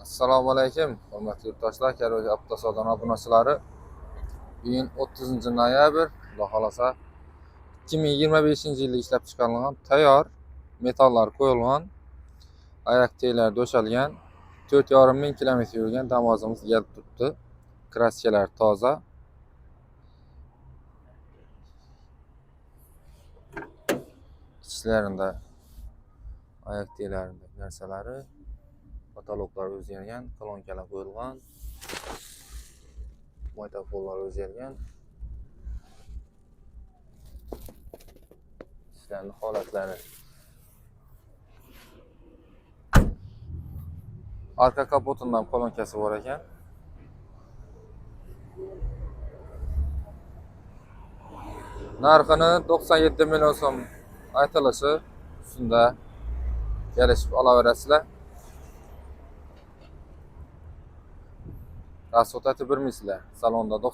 Assalomu alaykum, hurmatli yurtdoshlar, Karo'z avtosavdo obunachilari. Bugun 30 noyabr, Xudo xolasa 2025-yilda ishlab chiqarilgan tayyor metallar qo'yilgan, oyoq teglar do'shalgan, 4,5 ming kilometr yurgan Damas'imiz kelib turibdi. Kraskalar toza. İchlarida oyoq teglarida narsalari, patologlar o'zgargan, kolonkalar qo'yilgan. Moytafollar o'zgargan. İchlarning holatlari. Arka kapotidan kolonkasi bor ekan. Narxini 97 million so'm aytilishi, shunda kelishib olaverasizlar. Rasxod aytib bermaysizlar. Salonda